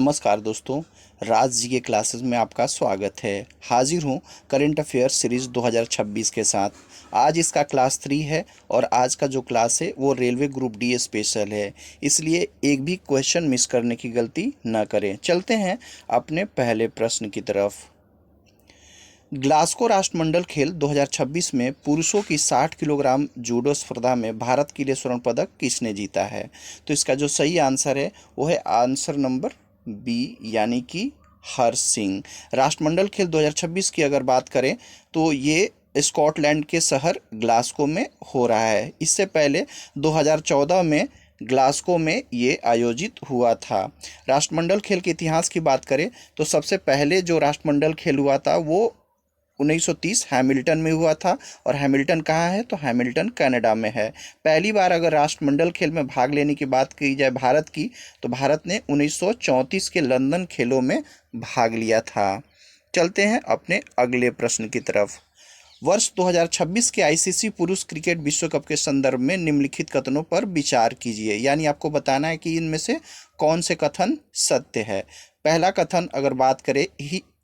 नमस्कार दोस्तों, राज जी के क्लासेस में आपका स्वागत है। हाजिर हूँ करंट अफेयर सीरीज़ 2026 के साथ। आज इसका क्लास 3 है और आज का जो क्लास है वो रेलवे ग्रुप डी स्पेशल है, इसलिए एक भी क्वेश्चन मिस करने की गलती ना करें। चलते हैं अपने पहले प्रश्न की तरफ। ग्लास्को राष्ट्रमंडल खेल 2026 में पुरुषों की 60 किलोग्राम जूडो स्पर्धा में भारत के लिए स्वर्ण पदक किसने जीता है? तो इसका जो सही आंसर है वो है आंसर नंबर बी, यानी कि हर्ष सिंह। राष्ट्रमंडल खेल 2026 की अगर बात करें तो ये स्कॉटलैंड के शहर ग्लास्को में हो रहा है। इससे पहले 2014 में ग्लास्को में ये आयोजित हुआ था। राष्ट्रमंडल खेल के इतिहास की बात करें तो सबसे पहले जो राष्ट्रमंडल खेल हुआ था वो 1930 हैमिल्टन में हुआ था। और हैमिल्टन कहाँ है? तो हैमिल्टन कनाडा में है। पहली बार अगर राष्ट्रमंडल खेल में भाग लेने की बात की जाए भारत की, तो भारत ने 1934 के लंदन खेलों में भाग लिया था। चलते हैं अपने अगले प्रश्न की तरफ। वर्ष 2026 के आईसीसी पुरुष क्रिकेट विश्व कप के संदर्भ में निम्नलिखित कथनों पर विचार कीजिए, यानी आपको बताना है कि इनमें से कौन से कथन सत्य है। पहला कथन अगर बात करें,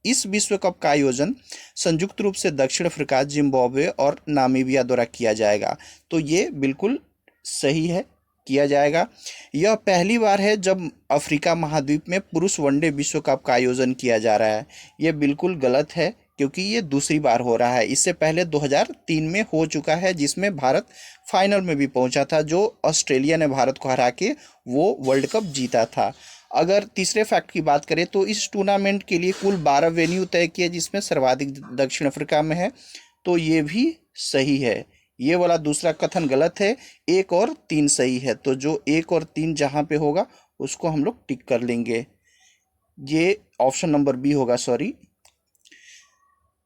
इस विश्व कप का आयोजन संयुक्त रूप से दक्षिण अफ्रीका, जिम्बाब्वे और नामीबिया द्वारा किया जाएगा। तो ये बिल्कुल सही है, किया जाएगा। यह पहली बार है जब अफ्रीका महाद्वीप में पुरुष वनडे विश्व कप का आयोजन किया जा रहा है। ये बिल्कुल गलत है क्योंकि ये दूसरी बार हो रहा है। इससे पहले 2003 में हो चुका है जिसमें भारत फाइनल में भी पहुंचा था, जो ऑस्ट्रेलिया ने भारत को हरा के वो वर्ल्ड कप जीता था। अगर तीसरे फैक्ट की बात करें तो इस टूर्नामेंट के लिए कुल 12 वेन्यू तय किए जिसमें सर्वाधिक दक्षिण अफ्रीका में है। तो ये भी सही है। ये वाला दूसरा कथन गलत है। 1 और 3 सही है। तो जो 1 और 3 जहाँ पे होगा उसको हम लोग टिक कर लेंगे। ये ऑप्शन नंबर बी होगा, सॉरी।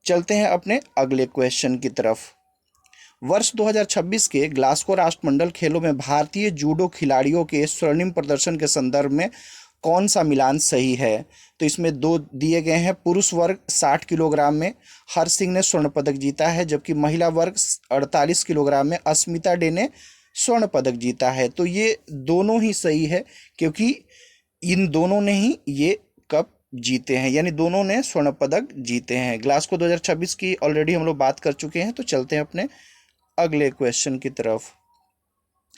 चलते हैं अपने अगले क्वेश्चन की तरफ। वर्ष 2026 के ग्लास्को राष्ट्रमंडल खेलों में भारतीय जूडो खिलाड़ियों के स्वर्णिम प्रदर्शन के संदर्भ में कौन सा मिलान सही है? तो इसमें दो दिए गए हैं। पुरुष वर्ग 60 किलोग्राम में हर्ष सिंह ने स्वर्ण पदक जीता है, जबकि महिला वर्ग 48 किलोग्राम में अस्मिता डे ने स्वर्ण पदक जीता है। तो ये दोनों ही सही है क्योंकि इन दोनों ने ही ये कप जीते हैं, यानी दोनों ने स्वर्ण पदक जीते हैं। ग्लास्को 2026 की ऑलरेडी हम लोग बात कर चुके हैं। तो चलते हैं अपने अगले क्वेश्चन की तरफ।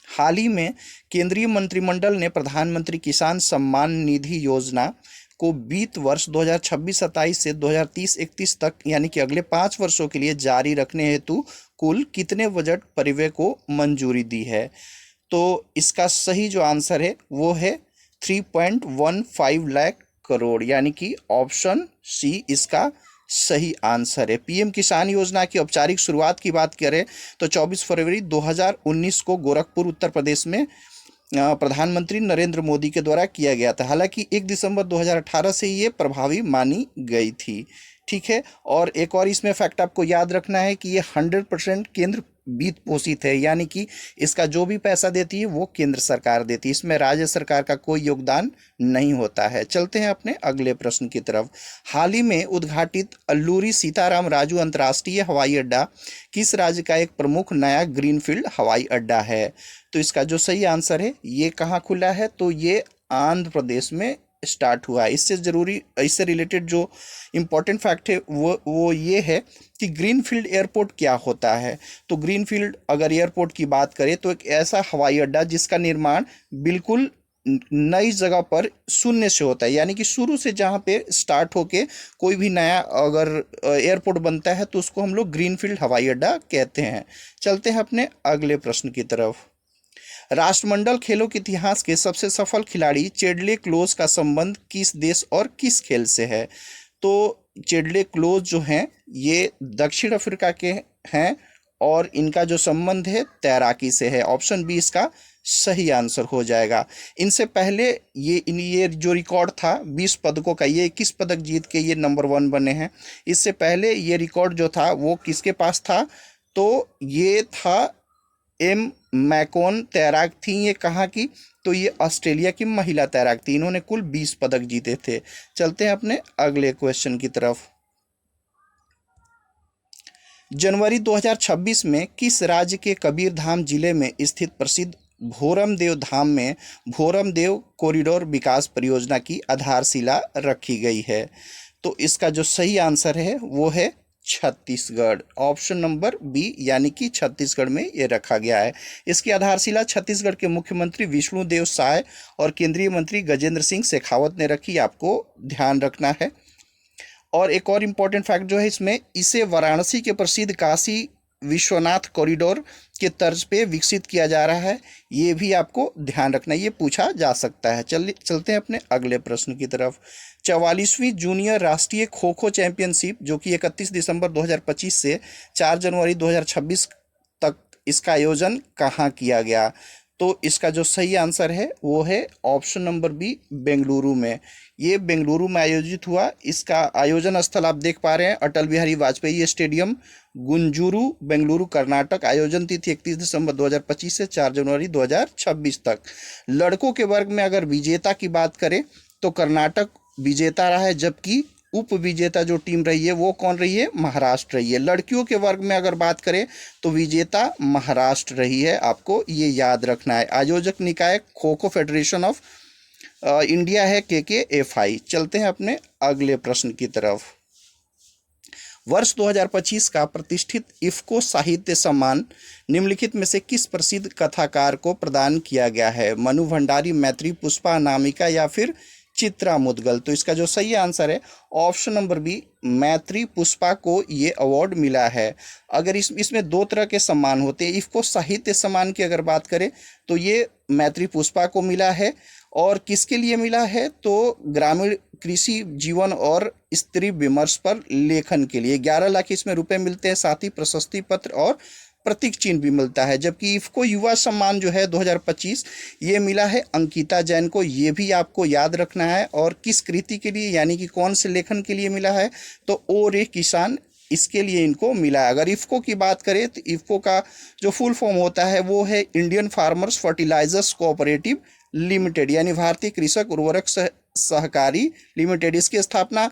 हाल ही में केंद्रीय मंत्रिमंडल ने प्रधानमंत्री किसान सम्मान निधि योजना को वित्त वर्ष 2026-27 से 2030-31 तक, यानी कि अगले 5 वर्षों के लिए जारी रखने हेतु कुल कितने बजट परिव्यय को मंजूरी दी है? तो इसका सही जो आंसर है वो है 3.15 लाख करोड़, यानी कि ऑप्शन सी इसका सही आंसर है। पीएम किसान योजना की औपचारिक शुरुआत की बात करें तो 24 फरवरी 2019 को गोरखपुर, उत्तर प्रदेश में प्रधानमंत्री नरेंद्र मोदी के द्वारा किया गया था। हालांकि 1 दिसंबर 2018 से ये प्रभावी मानी गई थी। ठीक है। और एक और इसमें फैक्ट आपको याद रखना है कि ये 100% केंद्र वित्त पोषित है, यानी कि इसका जो भी पैसा देती है वो केंद्र सरकार देती है। इसमें राज्य सरकार का कोई योगदान नहीं होता है। चलते हैं अपने अगले प्रश्न की तरफ। हाल ही में उद्घाटित अल्लूरी सीताराम राजू अंतर्राष्ट्रीय हवाई अड्डा किस राज्य का एक प्रमुख नया ग्रीनफील्ड हवाई अड्डा है? तो इसका जो सही आंसर है, ये कहाँ खुला है? तो ये आंध्र प्रदेश में स्टार्ट हुआ है। इससे रिलेटेड जो इम्पोर्टेंट फैक्ट है वो ये है कि ग्रीनफील्ड एयरपोर्ट क्या होता है। तो ग्रीनफील्ड अगर एयरपोर्ट की बात करें तो एक ऐसा हवाई अड्डा जिसका निर्माण बिल्कुल नई जगह पर शून्य से होता है, यानी कि शुरू से जहाँ पे स्टार्ट होके कोई भी नया अगर एयरपोर्ट बनता है तो उसको हम लोग ग्रीनफील्ड हवाई अड्डा कहते हैं। चलते हैं अपने अगले प्रश्न की तरफ। राष्ट्रमंडल खेलों के इतिहास के सबसे सफल खिलाड़ी चेडले क्लोज का संबंध किस देश और किस खेल से है? तो चेडले क्लोज जो हैं ये दक्षिण अफ्रीका के हैं और इनका जो संबंध है तैराकी से है। ऑप्शन बी इसका सही आंसर हो जाएगा। इनसे पहले ये जो रिकॉर्ड था 20 पदकों का, ये 21 पदक जीत के ये नंबर 1 बने हैं। इससे पहले ये रिकॉर्ड जो था वो किसके पास था? तो ये था एम मैकोन तैराक थी। ये कहाँ की? तो ये ऑस्ट्रेलिया की महिला तैराक थी। इन्होंने कुल 20 पदक जीते थे। चलते हैं अपने अगले क्वेश्चन की तरफ। जनवरी 2026 में किस राज्य के कबीरधाम जिले में स्थित प्रसिद्ध भोरमदेव धाम में भोरमदेव कॉरिडोर विकास परियोजना की आधारशिला रखी गई है? तो इसका जो सही आंसर है वो है छत्तीसगढ़, ऑप्शन नंबर बी, यानी कि छत्तीसगढ़ में ये रखा गया है। इसकी आधारशिला छत्तीसगढ़ के मुख्यमंत्री विष्णुदेव साय और केंद्रीय मंत्री गजेंद्र सिंह शेखावत ने रखी, आपको ध्यान रखना है। और एक और इम्पॉर्टेंट फैक्ट जो है इसमें, इसे वाराणसी के प्रसिद्ध काशी विश्वनाथ कॉरिडोर के तर्ज पे विकसित किया जा रहा है, ये भी आपको ध्यान रखना है, ये पूछा जा सकता है। चलते हैं अपने अगले प्रश्न की तरफ। 44वीं जूनियर राष्ट्रीय खो खो चैंपियनशिप, जो कि 31 दिसंबर 2025 से 4 जनवरी 2026 तक इसका आयोजन कहाँ किया गया? तो इसका जो सही आंसर है वो है ऑप्शन नंबर बी, बेंगलुरु में। ये बेंगलुरु में आयोजित हुआ। इसका आयोजन स्थल आप देख पा रहे हैं, अटल बिहारी वाजपेयी स्टेडियम, गुंजूरू, बेंगलुरु, कर्नाटक। आयोजन तिथि 31 दिसंबर 2025 से 4 जनवरी 2026 तक। लड़कों के वर्ग में अगर विजेता की बात करें तो कर्नाटक विजेता रहा है, जबकि उप विजेता जो टीम रही है वो कौन रही है? महाराष्ट्र रही है। लड़कियों के वर्ग में अगर बात करें तो विजेता महाराष्ट्र रही है, आपको ये याद रखना है। आयोजक निकाय kho kho federation of India है, KKFI। चलते हैं अपने अगले प्रश्न की तरफ। वर्ष 2025 का प्रतिष्ठित इफ्को साहित्य सम्मान निम्नलिखित में से किस प्रसिद्ध कथाकार को प्रदान किया गया है? मनु भंडारी, मैत्री, पुष्पा अनामिका या फिर चित्रा मुदगल? तो इसका जो सही आंसर है ऑप्शन नंबर बी, मैत्री पुष्पा को ये अवार्ड मिला है। अगर इसमें दो तरह के सम्मान होते हैं। इफ्को साहित्य सम्मान की अगर बात करें तो ये मैत्री पुष्पा को मिला है, और किसके लिए मिला है? तो ग्रामीण कृषि जीवन और स्त्री विमर्श पर लेखन के लिए 11 लाख इसमें रुपए मिलते हैं, साथ ही प्रशस्ति पत्र और प्रतीक चिन्ह भी मिलता है। जबकि इफ्को युवा सम्मान जो है 2025 ये मिला है अंकिता जैन को, ये भी आपको याद रखना है। और किस कृति के लिए, यानी कि कौन से लेखन के लिए मिला है? तो ओ रे किसान, इसके लिए इनको मिला है। अगर इफ्को की बात करें तो इफ्को का जो फुल फॉर्म होता है वो है Indian farmers fertilisers cooperative limited, यानी भारतीय कृषक उर्वरक सहकारी लिमिटेड। इसकी स्थापना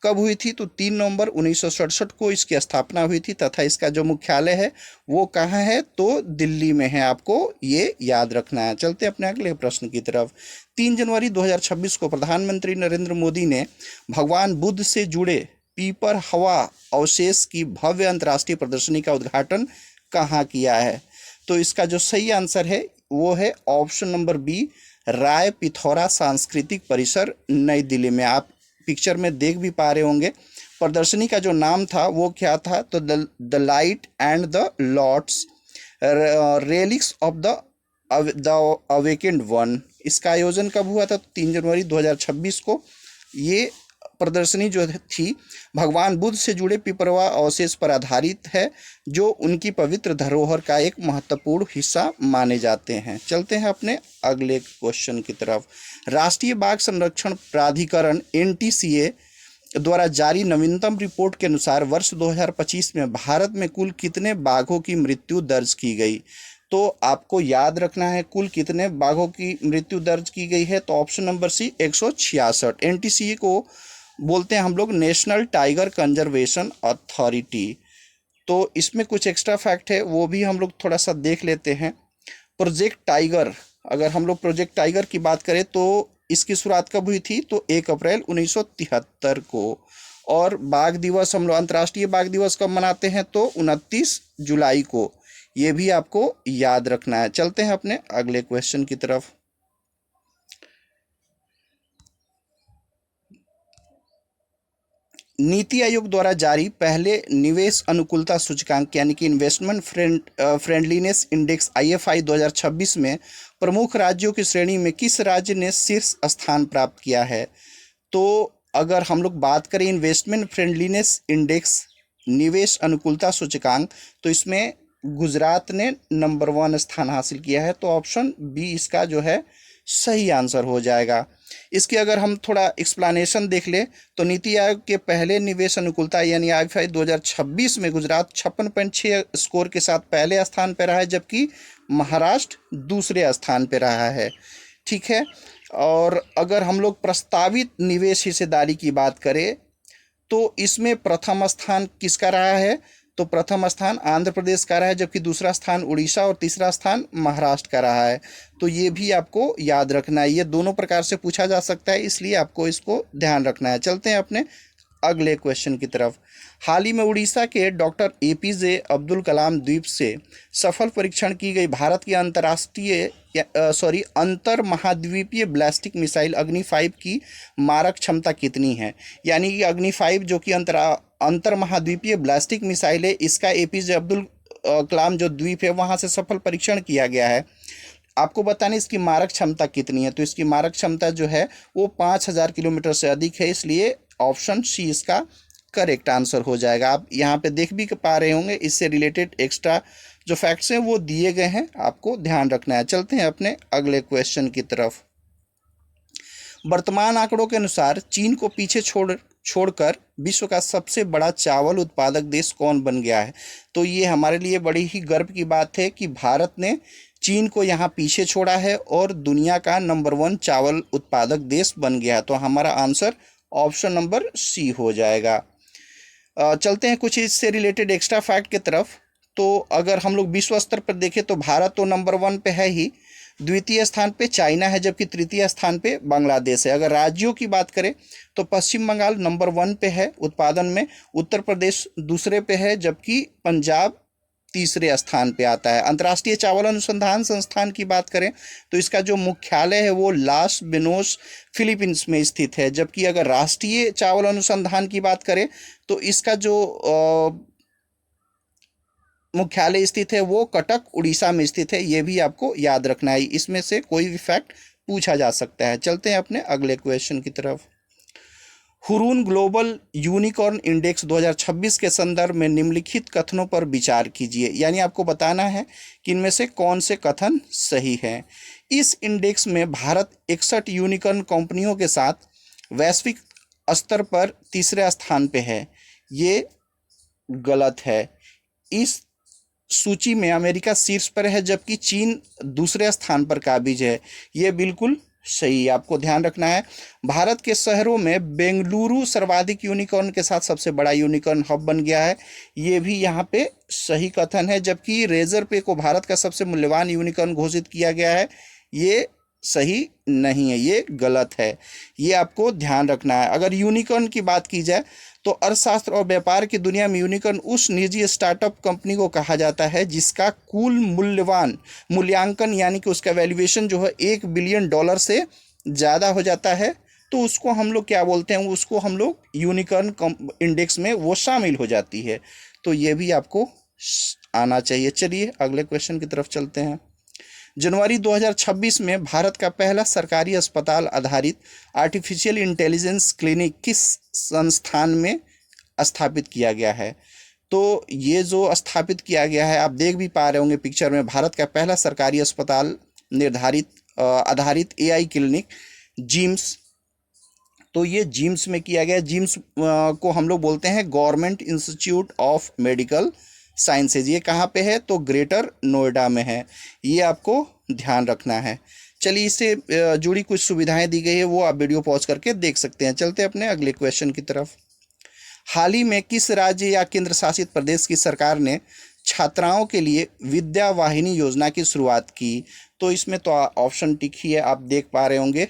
कब हुई थी? तो 3 नवंबर 1967 को इसकी स्थापना हुई थी, तथा इसका जो मुख्यालय है वो कहाँ है? तो दिल्ली में है, आपको ये याद रखना है। चलते अपने अगले प्रश्न की तरफ। 3 जनवरी 2026 को प्रधानमंत्री नरेंद्र मोदी ने भगवान बुद्ध से जुड़े पीपर हवा अवशेष की भव्य अंतर्राष्ट्रीय प्रदर्शनी का उद्घाटन कहाँ किया है? तो इसका जो सही आंसर है वो है option number B, Rai Pithora सांस्कृतिक परिसर, नई दिल्ली में। आप पिक्चर में देख भी पा रहे होंगे। प्रदर्शनी का जो नाम था वो क्या था? तो the light and the lord's relics of the awakened one. इसका आयोजन कब हुआ था? 3 जनवरी 2026 को। ये प्रदर्शनी जो थी भगवान बुद्ध से जुड़े पिपरवा अवशेष पर आधारित है, जो उनकी पवित्र धरोहर का एक महत्वपूर्ण हिस्सा माने जाते हैं। चलते हैं अपने अगले क्वेश्चन की तरफ। राष्ट्रीय बाघ संरक्षण प्राधिकरण NTCA द्वारा जारी नवीनतम रिपोर्ट के अनुसार वर्ष 2025 में भारत में कुल कितने बाघों की मृत्यु दर्ज की गई? तो आपको याद रखना है कुल कितने बाघों की मृत्यु दर्ज की गई है। तो ऑप्शन नंबर सी, 166। NTCA को बोलते हैं हम लोग नेशनल टाइगर कंजर्वेशन अथॉरिटी। तो इसमें कुछ एक्स्ट्रा फैक्ट है, वो भी हम लोग थोड़ा सा देख लेते हैं। प्रोजेक्ट टाइगर, अगर हम लोग प्रोजेक्ट टाइगर की बात करें तो इसकी शुरुआत कब हुई थी? तो 1 अप्रैल 1973 को। और बाघ दिवस हम लोग अंतर्राष्ट्रीय बाघ दिवस कब मनाते हैं? तो 29 जुलाई को। ये भी आपको याद रखना है। चलते हैं अपने अगले क्वेश्चन की तरफ। नीति आयोग द्वारा जारी पहले निवेश अनुकूलता सूचकांक यानी कि इन्वेस्टमेंट फ्रेंडलीनेस इंडेक्स IFI 2026 में प्रमुख राज्यों की श्रेणी में किस राज्य ने शीर्ष स्थान प्राप्त किया है? तो अगर हम लोग बात करें इन्वेस्टमेंट फ्रेंडलीनेस इंडेक्स, निवेश अनुकूलता सूचकांक, तो इसमें गुजरात ने नंबर 1 स्थान हासिल किया है। तो ऑप्शन बी इसका जो है सही आंसर हो जाएगा। इसकी अगर हम थोड़ा एक्सप्लेनेशन देख ले तो नीति आयोग के पहले निवेश अनुकूलता यानी IFI 2026 में गुजरात 56.6 स्कोर के साथ पहले स्थान पर रहा है, जबकि महाराष्ट्र दूसरे स्थान पर रहा है। ठीक है। और अगर हम लोग प्रस्तावित निवेश हिस्सेदारी की बात करें तो इसमें प्रथम स्थान किसका रहा है? तो प्रथम स्थान आंध्र प्रदेश का रहा है, जबकि दूसरा स्थान उड़ीसा और तीसरा स्थान महाराष्ट्र का रहा है। तो ये भी आपको याद रखना है, ये दोनों प्रकार से पूछा जा सकता है, इसलिए आपको इसको ध्यान रखना है। चलते हैं अपने अगले क्वेश्चन की तरफ। हाल ही में उड़ीसा के डॉक्टर एपीजे अब्दुल कलाम द्वीप से सफल परीक्षण की गई भारत की अंतर महाद्वीपीय बैलिस्टिक मिसाइल अग्नि 5 की मारक क्षमता कितनी है? यानी कि अग्नि 5 जो कि अंतर महाद्वीपीय बैलिस्टिक मिसाइल है, इसका एपीजे अब्दुल कलाम जो द्वीप है वहाँ से सफल परीक्षण किया गया है। आपको बताने इसकी मारक क्षमता कितनी है, तो इसकी मारक क्षमता जो है वो 5000 किलोमीटर से अधिक है, इसलिए ऑप्शन सी इसका करेक्ट आंसर हो जाएगा। आप यहाँ पे देख भी पा रहे होंगे, इससे रिलेटेड एक्स्ट्रा जो फैक्ट्स हैं वो दिए गए हैं, आपको ध्यान रखना है। चलते हैं अपने अगले क्वेश्चन की तरफ। वर्तमान आंकड़ों के अनुसार चीन को पीछे छोड़कर विश्व का सबसे बड़ा चावल उत्पादक देश कौन बन गया है? तो ये हमारे लिए बड़ी ही गर्व की बात है कि भारत ने चीन को यहाँ पीछे छोड़ा है और दुनिया का नंबर 1 चावल उत्पादक देश बन गया है। तो हमारा आंसर ऑप्शन नंबर सी हो जाएगा। चलते हैं कुछ इससे रिलेटेड एक्स्ट्रा फैक्ट की तरफ। तो अगर हम लोग विश्व स्तर पर देखें तो भारत तो नंबर 1 पे है ही, द्वितीय स्थान पे चाइना है, जबकि तृतीय स्थान पे बांग्लादेश है। अगर राज्यों की बात करें तो पश्चिम बंगाल नंबर 1 पे है उत्पादन में, उत्तर प्रदेश दूसरे पे है, जबकि पंजाब तीसरे स्थान पे आता है। अंतर्राष्ट्रीय चावल अनुसंधान संस्थान की बात करें तो इसका जो मुख्यालय है वो लास बेनोस फिलीपींस में स्थित है, जबकि अगर राष्ट्रीय चावल अनुसंधान की बात करें तो इसका जो मुख्यालय स्थित है वो कटक उड़ीसा में स्थित है। ये भी आपको याद रखना है, इसमें से कोई भी फैक्ट पूछा जा सकता है। चलते हैं अपने अगले क्वेश्चन की तरफ। हुरून ग्लोबल यूनिकॉर्न इंडेक्स 2026 के संदर्भ में निम्नलिखित कथनों पर विचार कीजिए। यानी आपको बताना है कि इनमें से कौन से कथन सही हैं। इस इंडेक्स में भारत 61 यूनिकॉर्न कंपनियों के साथ वैश्विक स्तर पर तीसरे स्थान पे है। ये गलत है। इस सूची में अमेरिका शीर्ष पर है, जबकि चीन दूसरे स्थान पर काबिज है। ये बिल्कुल सही, आपको ध्यान रखना है। भारत के शहरों में बेंगलुरु सर्वाधिक यूनिकॉर्न के साथ सबसे बड़ा यूनिकॉर्न हब बन गया है। ये भी यहाँ पे सही कथन है, जबकि रेजर पे को भारत का सबसे मूल्यवान यूनिकॉर्न घोषित किया गया है। ये सही नहीं है, ये गलत है, ये आपको ध्यान रखना है। अगर यूनिकॉर्न की बात की जाए तो अर्थशास्त्र और व्यापार की दुनिया में यूनिकॉर्न उस निजी स्टार्टअप कंपनी को कहा जाता है जिसका कुल मूल्यांकन यानी कि उसका वैल्यूएशन जो है $1 बिलियन से ज़्यादा हो जाता है। तो उसको हम लोग क्या बोलते हैं, उसको हम लोग यूनिकॉर्न इंडेक्स में वो शामिल हो जाती है। तो ये भी आपको आना चाहिए। चलिए अगले क्वेश्चन की तरफ चलते हैं। जनवरी 2026 में भारत का पहला सरकारी अस्पताल आधारित आर्टिफिशियल इंटेलिजेंस क्लिनिक किस संस्थान में स्थापित किया गया है? तो ये जो स्थापित किया गया है, आप देख भी पा रहे होंगे पिक्चर में, भारत का पहला सरकारी अस्पताल आधारित एआई क्लिनिक जिम्स। तो ये जिम्स में किया गया। जिम्स को हम लोग बोलते हैं government institute of medical sciences. ये कहाँ पे है? तो ग्रेटर नोएडा में है। ये आपको ध्यान रखना है। चलिए, इससे जुड़ी कुछ सुविधाएं दी गई है, वो आप वीडियो पॉज करके देख सकते हैं। चलते हैं अपने अगले क्वेश्चन की तरफ। हाल ही में किस राज्य या केंद्र शासित प्रदेश की सरकार ने छात्राओं के लिए विद्या वाहिनी योजना की शुरुआत की? तो इसमें तो ऑप्शन टिक ही है, आप देख पा रहे होंगे।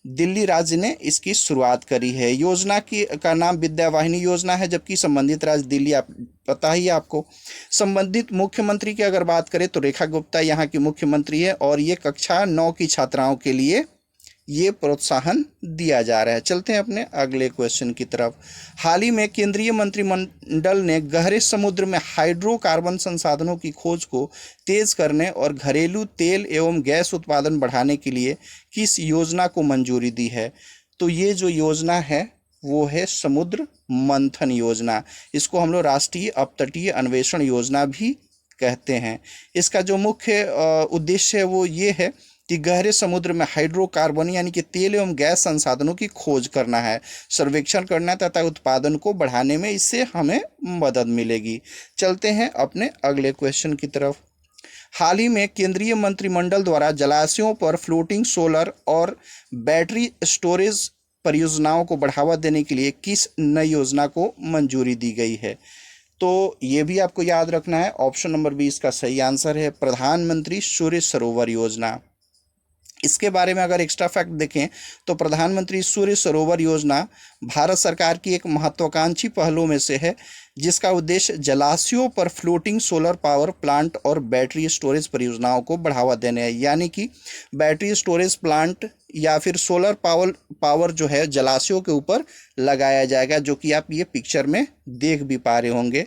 दिल्ली राज्य ने इसकी शुरुआत करी है। योजना का नाम विद्या वाहिनी योजना है, जबकि संबंधित राज्य दिल्ली, आप पता ही है आपको। संबंधित मुख्यमंत्री की अगर बात करें तो रेखा गुप्ता यहाँ की मुख्यमंत्री है, और ये कक्षा 9 की छात्राओं के लिए ये प्रोत्साहन दिया जा रहा है। चलते हैं अपने अगले क्वेश्चन की तरफ। हाल ही में केंद्रीय मंत्रिमंडल ने गहरे समुद्र में हाइड्रोकार्बन संसाधनों की खोज को तेज करने और घरेलू तेल एवं गैस उत्पादन बढ़ाने के लिए किस योजना को मंजूरी दी है? तो ये जो योजना है वो है समुद्र मंथन योजना। इसको हम लोग राष्ट्रीय अपतटीय अन्वेषण योजना भी कहते हैं। इसका जो मुख्य उद्देश्य है वो ये है कि गहरे समुद्र में हाइड्रोकार्बन यानी कि तेल एवं गैस संसाधनों की खोज करना है, सर्वेक्षण करना तथा उत्पादन को बढ़ाने में इससे हमें मदद मिलेगी। चलते हैं अपने अगले क्वेश्चन की तरफ। हाल ही में केंद्रीय मंत्रिमंडल द्वारा जलाशयों पर फ्लोटिंग सोलर और बैटरी स्टोरेज परियोजनाओं को बढ़ावा देने के लिए किस नई योजना को मंजूरी दी गई है? तो ये भी आपको याद रखना है। ऑप्शन नंबर बी इसका सही आंसर है, प्रधानमंत्री सूर्य सरोवर योजना। इसके बारे में अगर एक्स्ट्रा फैक्ट देखें तो प्रधानमंत्री सूर्य सरोवर योजना भारत सरकार की एक महत्वाकांक्षी पहलों में से है, जिसका उद्देश्य जलाशयों पर फ्लोटिंग सोलर पावर प्लांट और बैटरी स्टोरेज परियोजनाओं को बढ़ावा देने है। यानी कि बैटरी स्टोरेज प्लांट या फिर सोलर पावर जो है जलाशयों के ऊपर लगाया जाएगा, जो कि आप ये पिक्चर में देख भी पा रहे होंगे।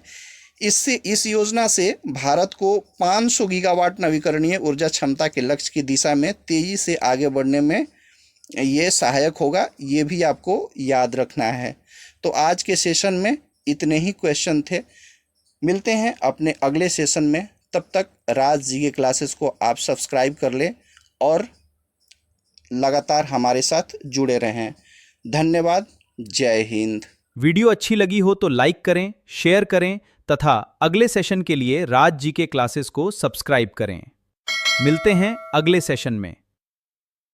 इस योजना से भारत को 500 गीगावाट नवीकरणीय ऊर्जा क्षमता के लक्ष्य की दिशा में तेजी से आगे बढ़ने में ये सहायक होगा, ये भी आपको याद रखना है। तो आज के सेशन में इतने ही क्वेश्चन थे। मिलते हैं अपने अगले सेशन में, तब तक राज जी के क्लासेस को आप सब्सक्राइब कर लें और लगातार हमारे साथ जुड़े रहें। धन्यवाद। जय हिंद। वीडियो अच्छी लगी हो तो लाइक करें, शेयर करें तथा अगले सेशन के लिए राज जी के क्लासेस को सब्सक्राइब करें। मिलते हैं अगले सेशन में।